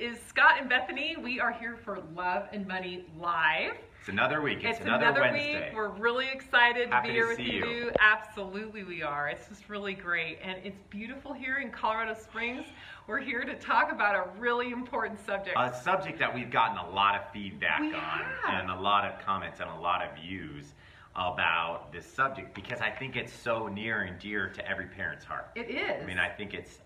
is Scott and Bethany. We are here for Love and Money Live. It's another week. It's another Wednesday. week. We're really excited to be here with Happy to see you. Absolutely we are. It's just really great. And it's beautiful here in Colorado Springs. We're here to talk about a really important subject. A subject that we've gotten a lot of feedback on and a lot of comments and a lot of views about this subject because I think it's so near and dear to every parent's heart. It is. I mean, I think it's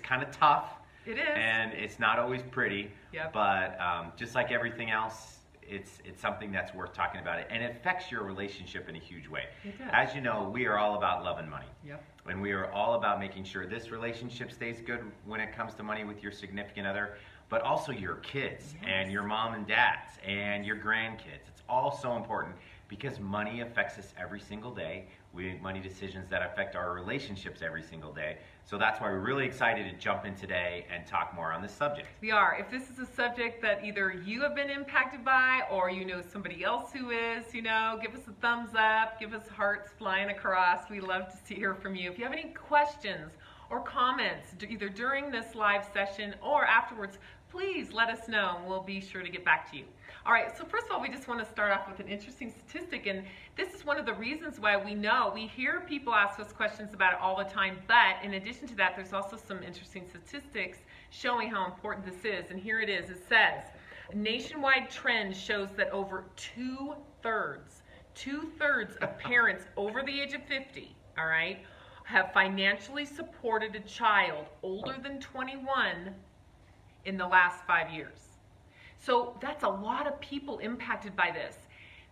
kind of tough. It is. And it's not always pretty. Yep. But just like everything else, it's something that's worth talking about. And it affects your relationship in a huge way. It does. As you know, we are all about love and money. Yep. And we are all about making sure this relationship stays good when it comes to money with your significant other, but also your kids and your mom and dads and your grandkids. It's all so important because money affects us every single day. We make money decisions that affect our relationships every single day. So that's why we're really excited to jump in today and talk more on this subject. We are. If this is a subject that either you have been impacted by or you know somebody else who is, give us a thumbs up, give us hearts flying across. We love to hear from you. If you have any questions or comments, either during this live session or afterwards, please let us know and we'll be sure to get back to you. All right, so first of all, we just want to start off with an interesting statistic, and this is one of the reasons why we hear people ask us questions about it all the time, but in addition to that, there's also some interesting statistics showing how important this is, and here it is. It says, a nationwide trend shows that over two-thirds of parents over the age of 50, all right, have financially supported a child older than 21 in the last 5 years. So that's a lot of people impacted by this.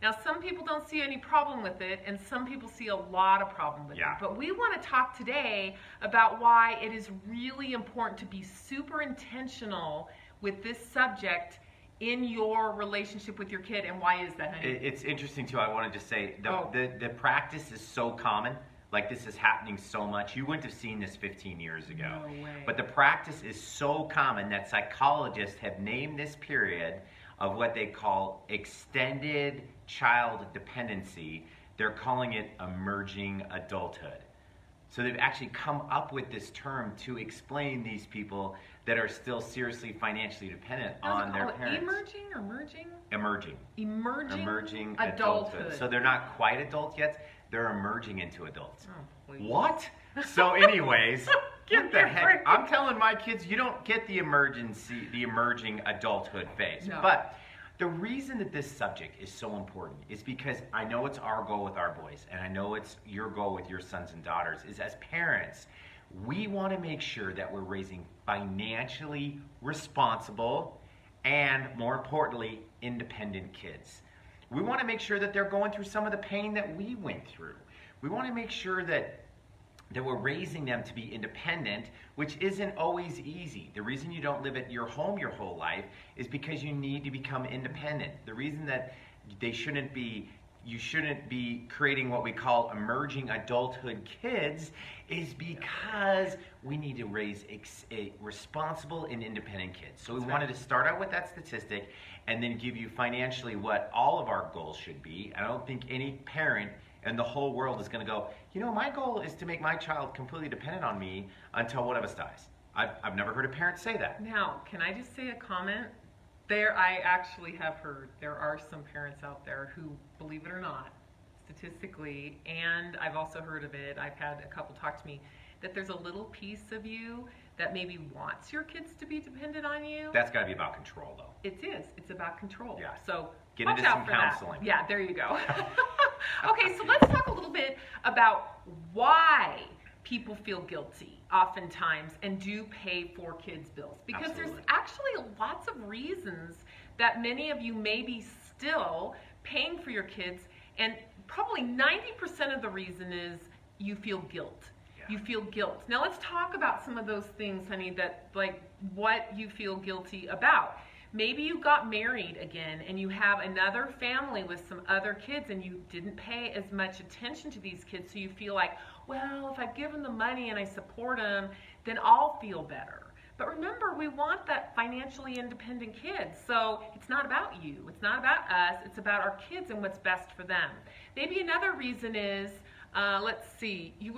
Now, some people don't see any problem with it, and some people see a lot of problem with it. But we want to talk today about why it is really important to be super intentional with this subject in your relationship with your kid. And why is that, honey? It's interesting, too. I wanted to say the practice is so common. Like, this is happening so much. You wouldn't have seen this 15 years ago. No way. But the practice is so common that psychologists have named this period of what they call extended child dependency. They're calling it emerging adulthood. So they've actually come up with this term to explain these people that are still seriously financially dependent on their parents. Emerging or merging? Emerging adulthood. So they're not quite adults yet. They're emerging into adults. Oh, what? So anyways, what the heck? I'm telling my kids, you don't get the emerging adulthood phase. No. But the reason that this subject is so important is because I know it's our goal with our boys, and I know it's your goal with your sons and daughters, is as parents, we want to make sure that we're raising financially responsible and, more importantly, independent kids. We want to make sure that they're going through some of the pain that we went through. We want to make sure that we're raising them to be independent, which isn't always easy. The reason you don't live at your home your whole life is because you need to become independent. The reason that you shouldn't be creating what we call emerging adulthood kids is because we need to raise responsible and independent kids. So we wanted to start out with that statistic and then give you financially what all of our goals should be. I don't think any parent in the whole world is going to go, my goal is to make my child completely dependent on me until one of us dies. I've never heard a parent say that. Now, can I just say a comment? I actually have heard there are some parents out there who, believe it or not, statistically, and I've also heard of it, I've had a couple talk to me, that there's a little piece of you that maybe wants your kids to be dependent on you. That's got to be about control, though. It is. It's about control. Yeah. So get watch into out some for counseling. that. Yeah, there you go. Okay, so let's talk a little bit about why people feel guilty oftentimes and do pay for kids' bills. Because Absolutely. There's actually lots of reasons that many of you may be still paying for your kids, and probably 90% of the reason is you feel guilt. You feel guilt. Now let's talk about some of those things, honey, that like what you feel guilty about. Maybe you got married again and you have another family with some other kids and you didn't pay as much attention to these kids, so you feel like, well, if I give them the money and I support them, then I'll feel better. But remember, we want that financially independent kids. So it's not about you. It's not about us. It's about our kids and what's best for them. Maybe another reason is, let's see, you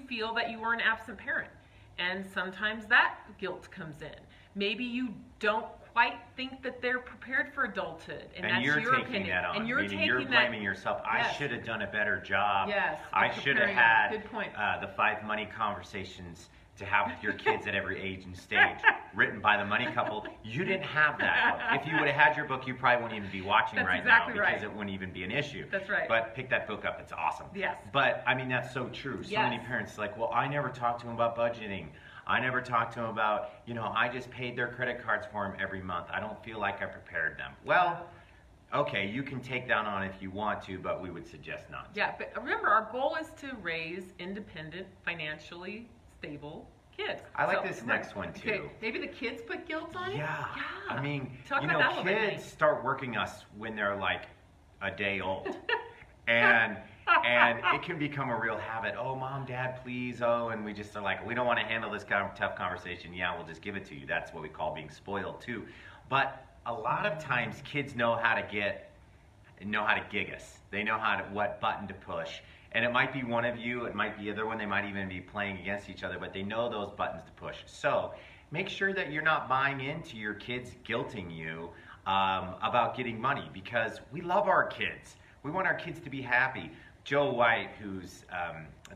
feel that you were an absent parent. And sometimes that guilt comes in. maybe you don't quite think that they're prepared for adulthood, and that's you're your taking opinion. that on. And you're Meaning taking you're that. blaming yourself. Yes. I should have done a better job. Yes. I should have Preparing them. had Good point. the 5 money conversations to have with your kids at every age and stage, written by the money couple. You didn't have that book. If you would have had your book, you probably wouldn't even be watching That's right exactly now because right. it wouldn't even be an issue. That's right. But pick that book up. It's awesome. Yes. But, I mean, that's so true. So Yes. many parents like, well, I never talked to them about budgeting. I never talked to them about, I just paid their credit cards for them every month. I don't feel like I prepared them. Well, okay, you can take that on if you want to, but we would suggest not. Yeah, but remember, our goal is to raise independent, financially stable kids. I like this next one, too. Okay, maybe the kids put guilt on it? Yeah. I mean, Talk about that a little bit, kids start working us when they're like a day old. and it can become a real habit. Oh, mom, dad, please. Oh, and we just are like, we don't want to handle this kind of tough conversation. Yeah, we'll just give it to you. That's what we call being spoiled, too. But a lot of times kids know how to gig us. They know what button to push. And it might be one of you, it might be the other one, they might even be playing against each other, but they know those buttons to push. So make sure that you're not buying into your kids guilting you about getting money, because we love our kids. We want our kids to be happy. Joe White, who's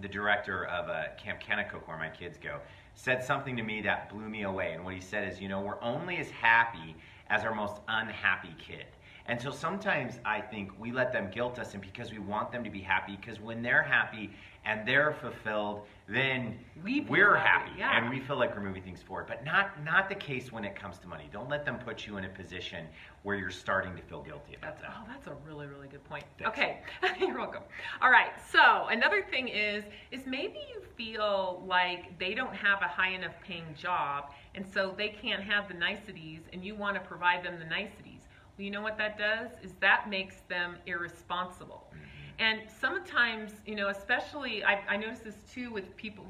the director of Camp Kanakuk, where my kids go, said something to me that blew me away. And what he said is, we're only as happy as our most unhappy kid. And so sometimes I think we let them guilt us, and because we want them to be happy, because when they're happy and they're fulfilled, then we're happy, yeah. And we feel like we're moving things forward. But not the case when it comes to money. Don't let them put you in a position where you're starting to feel guilty about that. Oh, that's a really, really good point. Thanks. Okay, you're welcome. All right, so another thing is maybe you feel like they don't have a high enough paying job, and so they can't have the niceties, and you want to provide them the niceties. Well, you know what that does? Is that makes them irresponsible. Mm-hmm. And sometimes, especially, I notice this too with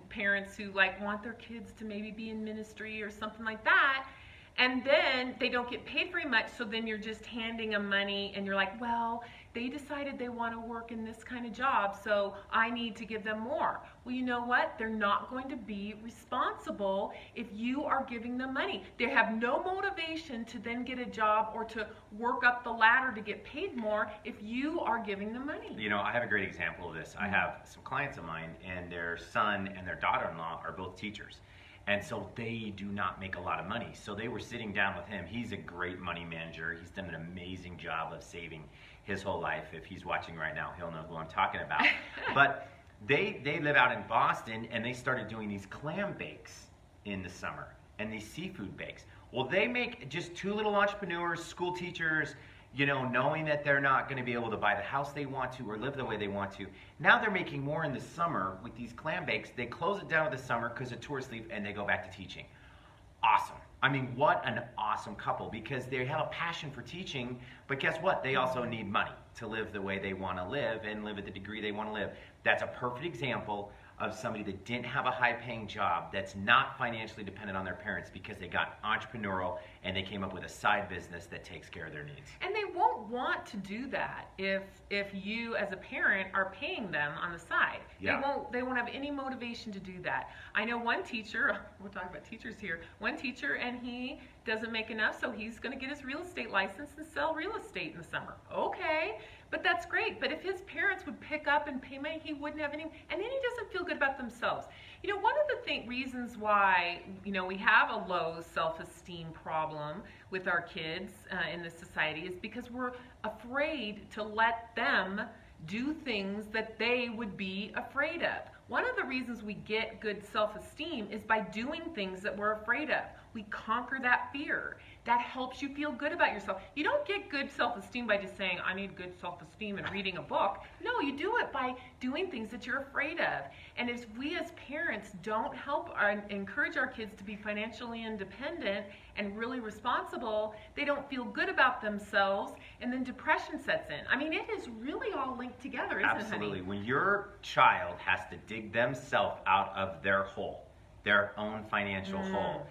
parents who want their kids to maybe be in ministry or something like that, and then they don't get paid very much, so then you're just handing them money, and you're like, well, they decided they want to work in this kind of job, so I need to give them more. Well, you know what? They're not going to be responsible if you are giving them money. They have no motivation to then get a job or to work up the ladder to get paid more if you are giving them money. I have a great example of this. I have some clients of mine, and their son and their daughter-in-law are both teachers. And so they do not make a lot of money. So they were sitting down with him. He's a great money manager. He's done an amazing job of saving his whole life. If he's watching right now, he'll know who I'm talking about. But they live out in Boston, and they started doing these clam bakes in the summer and these seafood bakes. Well, they make just two little entrepreneurs, school teachers, knowing that they're not going to be able to buy the house they want to or live the way they want to. Now they're making more in the summer with these clam bakes. They close it down in the summer because of tourists leave, and they go back to teaching. Awesome. I mean, what an awesome couple, because they have a passion for teaching, but guess what? They also need money to live the way they want to live and live at the degree they want to live. That's a perfect example of somebody that didn't have a high-paying job, that's not financially dependent on their parents, because they got entrepreneurial and they came up with a side business that takes care of their needs. And they won't want to do that if you as a parent are paying them on the side. Yeah. They won't have any motivation to do that. I know one teacher, we're talking about teachers here, one teacher, and he doesn't make enough, so he's going to get his real estate license and sell real estate in the summer. Okay. But that's great. But if his parents would pick up and pay money, he wouldn't have any, and then he doesn't feel good about themselves. One of the reasons why, we have a low self-esteem problem with our kids in this society is because we're afraid to let them do things that they would be afraid of. One of the reasons we get good self-esteem is by doing things that we're afraid of. We conquer that fear. That helps you feel good about yourself. You don't get good self-esteem by just saying, I need good self-esteem and reading a book. No, you do it by doing things that you're afraid of. And if we as parents don't help or encourage our kids to be financially independent and really responsible, they don't feel good about themselves, and then depression sets in. I mean, it is really all linked together, isn't it, honey? Absolutely. When your child has to dig themselves out of their hole, their own financial hole,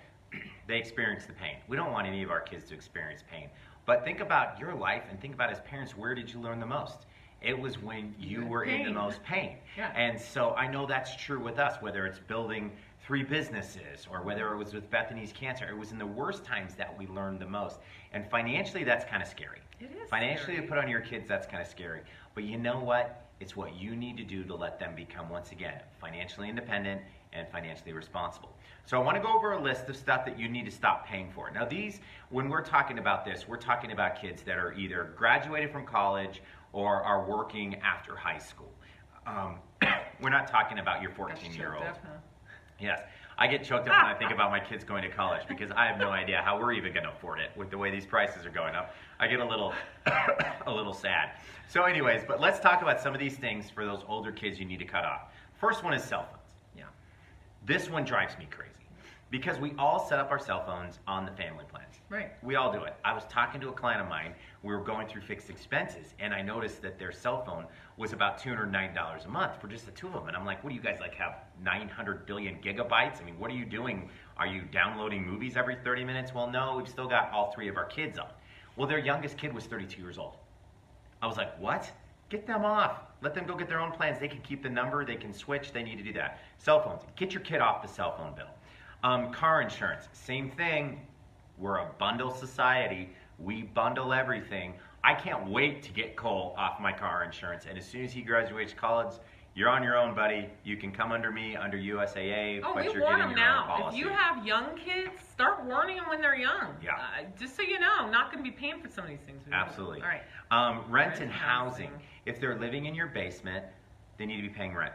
they experience the pain. We don't want any of our kids to experience pain. But think about your life and think about, as parents, where did you learn the most? It was when you were in the most pain. Yeah. And so I know that's true with us, whether it's building 3 businesses, or whether it was with Bethany's cancer. It was in the worst times that we learned the most. And financially, that's kind of scary. It is Financially, scary. to put on your kids, that's kind of scary. But you know what? It's what you need to do to let them become, once again, financially independent and financially responsible. So I want to go over a list of stuff that you need to stop paying for. Now these, when we're talking about this, we're talking about kids that are either graduated from college or are working after high school. We're not talking about your 14-year-old. Yes. I get choked up when I think about my kids going to college because I have no idea how we're even going to afford it with the way these prices are going up. I get a little sad. So anyways, but let's talk about some of these things for those older kids you need to cut off. First one is cell phones. Yeah. This one drives me crazy because we all set up our cell phones on the family plans. Right. We all do it. I was talking to a client of mine. We were going through fixed expenses, and I noticed that their cell phone was about $209 a month for just the 2 of them. And I'm like, what do you guys like have 900 billion gigabytes? I mean, what are you doing? Are you downloading movies every 30 minutes? Well, no, we've still got all 3 of our kids on. Well, their youngest kid was 32 years old. I was like, what? Get them off. Let them go get their own plans. They can keep the number. They can switch. They need to do that. Cell phones. Get your kid off the cell phone bill. Car insurance. Same thing. We're a bundle society. We bundle everything. I can't wait to get Cole off my car insurance. And as soon as he graduates college, you're on your own, buddy. You can come under me, under USAA, Oh, but we you're warn getting them your own now. policy. If you have young kids, start warning them when they're young. Yeah. Just so you know, I'm not going to be paying for some of these things. Absolutely. All right. Rent and housing. If they're living in your basement, they need to be paying rent.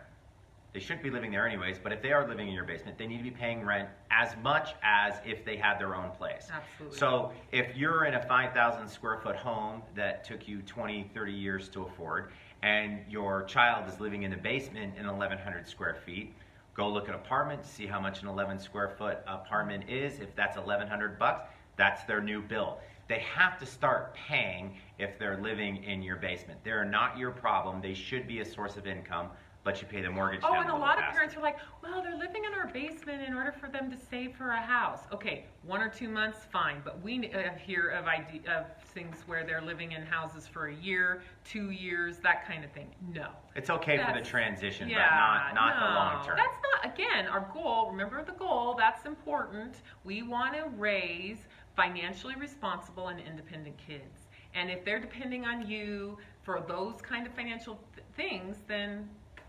They shouldn't be living there anyways, but if they are living in your basement, they need to be paying rent as much as if they had their own place. Absolutely. So if you're in a 5,000 square foot home that took you 20, 30 years to afford, and your child is living in the basement in 1,100 square feet, go look at apartments, see how much an 11 square foot apartment is. If that's $1,100, that's their new bill. They have to start paying if they're living in your basement. They're not your problem. They should be a source of income, but you pay the mortgage down Oh, and a little lot of faster. parents are like, well, they're living in our basement in order for them to save for a house. Okay, 1 or 2 months, fine. But we hear of things where they're living in houses for a year, 2 years, that kind of thing. No. It's okay for the That's- transition, Yeah, but not the no. long term. That's not, again, our goal. Remember the goal, that's important. We want to raise financially responsible and independent kids. And if they're depending on you for those kind of financial things, then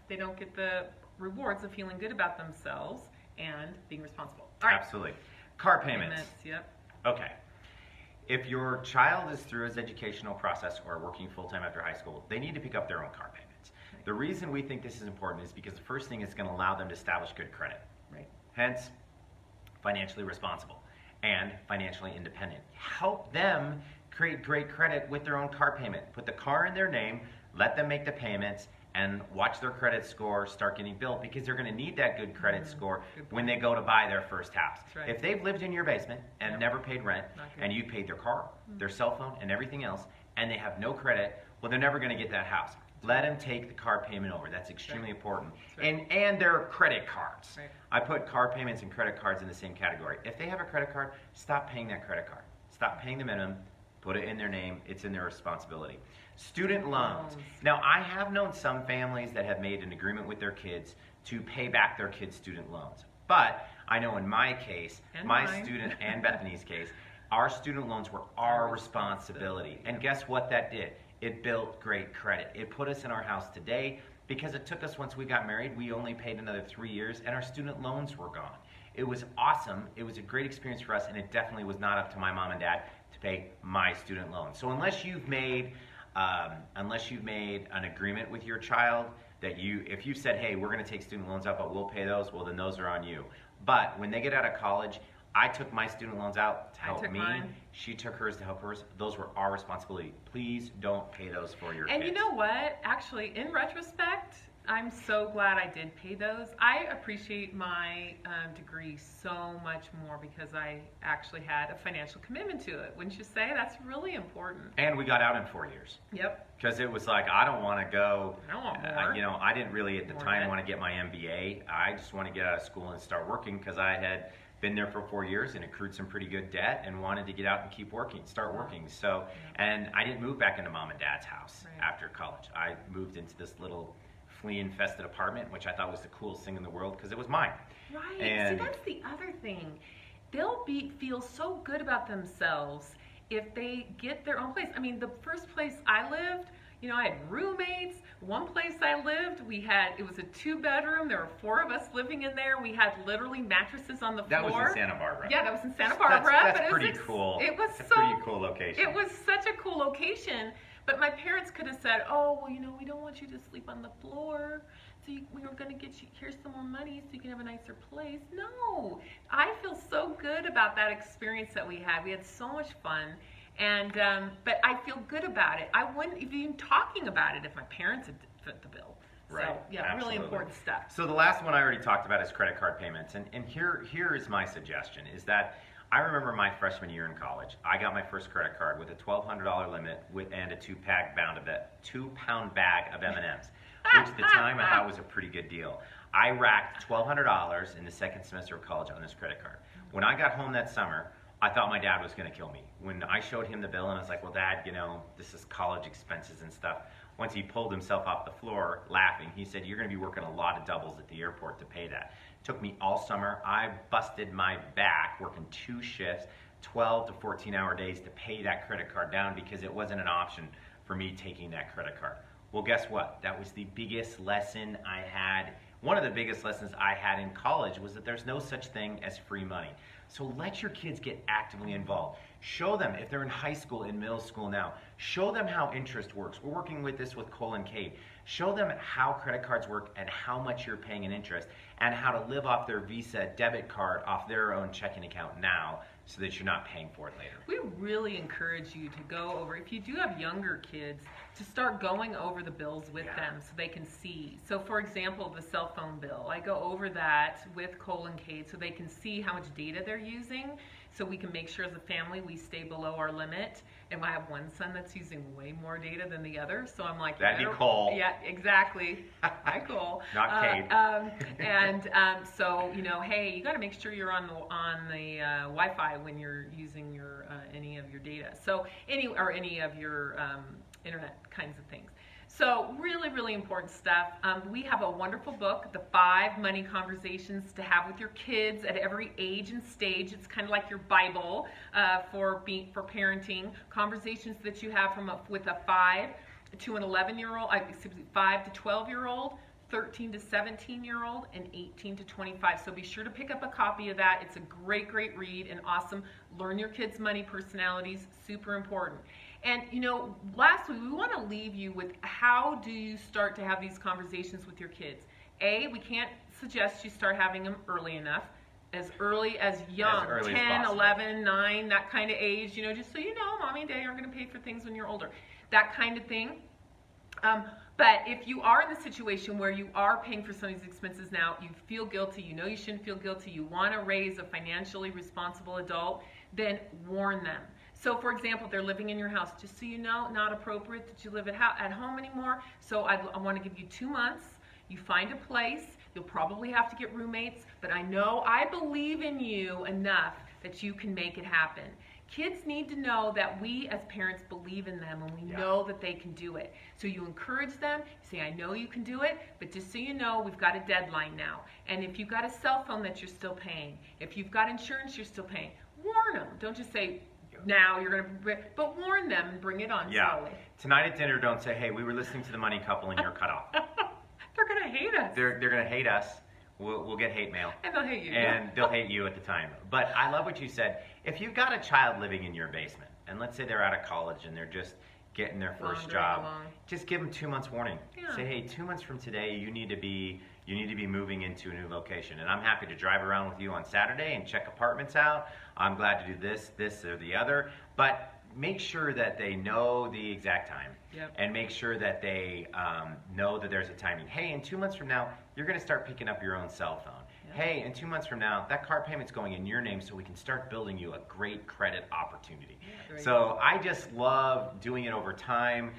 they don't get the rewards of feeling good about themselves and being responsible. All right. Absolutely. Car payments. Yep. Okay. If your child is through his educational process or working full-time after high school, they need to pick up their own car payments. Right. The reason we think this is important is because the first thing is going to allow them to establish good credit. Right. Hence, financially responsible and financially independent. Help them create great credit with their own car payment. Put the car in their name, let them make the payments, and watch their credit score start getting built because they're going to need that good credit score when they go to buy their first house. That's right. If they've lived in your basement and Yep. never paid rent, Not good. and you paid their car, their cell phone, and everything else, and they have no credit, well, they're never going to get that house. Let them take the car payment over. That's extremely important. That's right. And their credit cards. Right. I put car payments and credit cards in the same category. If they have a credit card, stop paying that credit card. Stop paying the minimum. Put it in their name. It's in their responsibility. Student loans. Now, I have known some families that have made an agreement with their kids to pay back their kids' student loans. But I know in my case, And my mine. student and Bethany's case, our student loans were our responsibility. And guess what that did? It built great credit. It put us in our house today because it took us, once we got married, we only paid another 3 years and our student loans were gone. It was awesome. It was a great experience for us, and it definitely was not up to my mom and dad to pay my student loan. So unless you've made an agreement with your child that if you said, hey, we're going to take student loans out, but we'll pay those, well, then those are on you. But when they get out of college, I took my student loans out to help took me. mine. She took hers to help hers. Those were our responsibility. Please don't pay those for your And kids. you know what? Actually, in retrospect, I'm so glad I did pay those. I appreciate my degree so much more because I actually had a financial commitment to it. Wouldn't you say? That's really important. And we got out in 4 years. Yep. Because it was like, I don't want to go. I don't want more. I didn't really at the More time debt. want to get my MBA. I just want to get out of school and start working because I had been there for 4 years and accrued some pretty good debt and wanted to get out and keep working, start working. So, and I didn't move back into mom and dad's house Right. after college. I moved into this little flea-infested apartment, which I thought was the coolest thing in the world because it was mine. Right. And See, that's the other thing. They'll feel so good about themselves if they get their own place. I mean, the first place I lived, you know, I had roommates. One place I lived, it was a 2-bedroom. There were 4 of us living in there. We had literally mattresses on the floor. that was in Santa Barbara. Yeah, that was in Santa Barbara. That's but pretty cool. It was it's so a pretty cool location. It was such a cool location. But my parents could have said, "Oh, well, you know, we don't want you to sleep on the floor. So we were going to get you, here's some more money so you can have a nicer place." No, I feel so good about that experience that we had. We had so much fun. And but I feel good about it. I wouldn't have been talking about it if my parents had fit the bill. Right. So yeah, Absolutely. really important stuff. So the last one I already talked about is credit card payments. And here is my suggestion, is that I remember my freshman year in college. I got my first credit card with a $1,200 limit and a 2-pound bag of M&Ms, which at the time I thought was a pretty good deal. I racked $1,200 in the second semester of college on this credit card. When I got home that summer, I thought my dad was going to kill me. When I showed him the bill and I was like, "Well, Dad, you know, this is college expenses and stuff." Once he pulled himself off the floor laughing, he said, "You're going to be working a lot of doubles at the airport to pay that." It took me all summer. I busted my back working 2 shifts, 12 to 14-hour days to pay that credit card down because it wasn't an option for me taking that credit card. Well, guess what? That was the biggest lesson I had. One of the biggest lessons I had in college was that there's no such thing as free money. So let your kids get actively involved. Show them, if they're in high school, in middle school now, show them how interest works. We're working with this with Cole and Kate. Show them how credit cards work and how much you're paying in interest and how to live off their Visa debit card off their own checking account now so that you're not paying for it later. We really encourage you to go over, if you do have younger kids, to start going over the bills with them so they can see. So for example, the cell phone bill, I go over that with Cole and Kate so they can see how much data they're using so we can make sure as a family we stay below our limit. And I have one son that's using way more data than the other, so I'm like, that'd be Cole. Yeah, exactly. Hi, Cole. Not Kate. So you know, hey, you got to make sure you're on the Wi-Fi when you're using your any of your data. So any of your internet kinds of things. So really, really important stuff. We have a wonderful book, The 5 Money Conversations to Have with Your Kids at Every Age and Stage. It's kind of like your Bible for parenting. Conversations that you have with a 5 to an 11-year-old, 5 to 12-year-old, 13 to 17-year-old, and 18 to 25. So be sure to pick up a copy of that. It's a great, great read and awesome. Learn your kids' money personalities, super important. And you know, lastly, we want to leave you with how do you start to have these conversations with your kids. We can't suggest you start having them early enough. As early as young, 10, 11, 9, that kind of age, you know, just so you know, mommy and daddy aren't going to pay for things when you're older. That kind of thing. But if you are in the situation where you are paying for some of these expenses now, you feel guilty, you know you shouldn't feel guilty, you want to raise a financially responsible adult, then warn them. So for example, they're living in your house, just so you know, not appropriate that you live at home anymore. So I want to give you 2 months. You find a place. You'll probably have to get roommates, but I believe in you enough that you can make it happen. Kids need to know that we as parents believe in them and we know that they can do it. So you encourage them, you say, "I know you can do it, but just so you know, we've got a deadline now." And if you've got a cell phone that you're still paying, if you've got insurance you're still paying, warn them. Don't just say, "Now you're going to," but warn them and bring it on slowly. Tonight at dinner, don't say, "Hey, we were listening to the Money Couple and you're cut off." They're going to hate us. They're going to hate us. We'll get hate mail. And they'll hate you. And they'll hate you at the time. But I love what you said. If you've got a child living in your basement, and let's say they're out of college and they're just getting their first job, just give them 2 months warning. Yeah. Say, "Hey, 2 months from today, you need to be moving into a new location. And I'm happy to drive around with you on Saturday and check apartments out. I'm glad to do this, or the other." But make sure that they know the exact time. And make sure that they know that there's a timing. Hey, in 2 months from now, you're going to start picking up your own cell phone. Hey, in 2 months from now, that car payment's going in your name so we can start building you a great credit opportunity. So I just love doing it over time.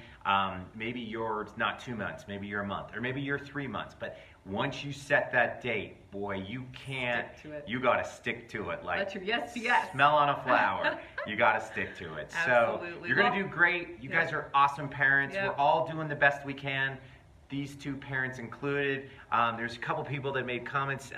Maybe you're not 2 months, maybe you're a month, or maybe you're 3 months. But once you set that date, boy, you can't, you got to stick to it. Like smell on a flower. You got to stick to it. So you're going to do great. You guys are awesome parents. We're all doing the best we can. these two parents included. There's a couple people that made comments.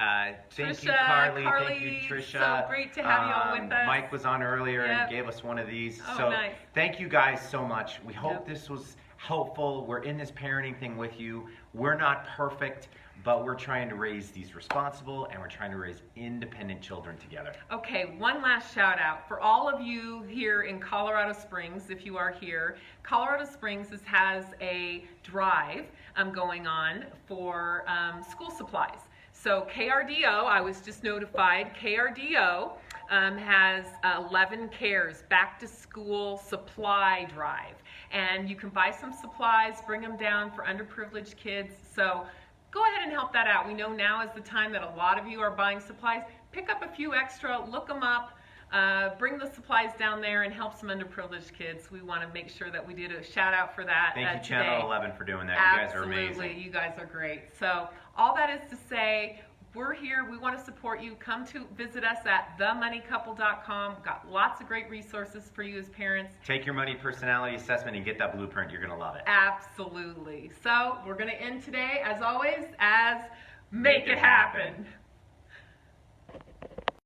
Thank you, Trisha, Carly. Carly, Thank you, Trisha. so great to have you all with us. Mike was on earlier Yep. and gave us one of these. Oh, so nice. thank you guys so much. We hope Yep. this was helpful. We're in this parenting thing with you. We're not perfect, but we're trying to raise these responsible and we're trying to raise independent children together. Okay, one last shout out for all of you here in Colorado Springs. If you are here, Colorado Springs has a drive going on for school supplies. So KRDO, I was just notified, KRDO has 11 Cares back to school supply drive. And you can buy some supplies, bring them down for underprivileged kids. So go ahead and help that out. We know now is the time that a lot of you are buying supplies. Pick up a few extra, look them up, bring the supplies down there and help some underprivileged kids. We want to make sure that we did a shout out for that Thank you, today. Channel 11, for doing that. Absolutely. You guys are amazing. You guys are great. So all that is to say, we're here. We want to support you. Come to visit us at themoneycouple.com. Got lots of great resources for you as parents. Take your money personality assessment and get that blueprint. You're going to love it. Absolutely. So we're going to end today, as always, as Make It Happen.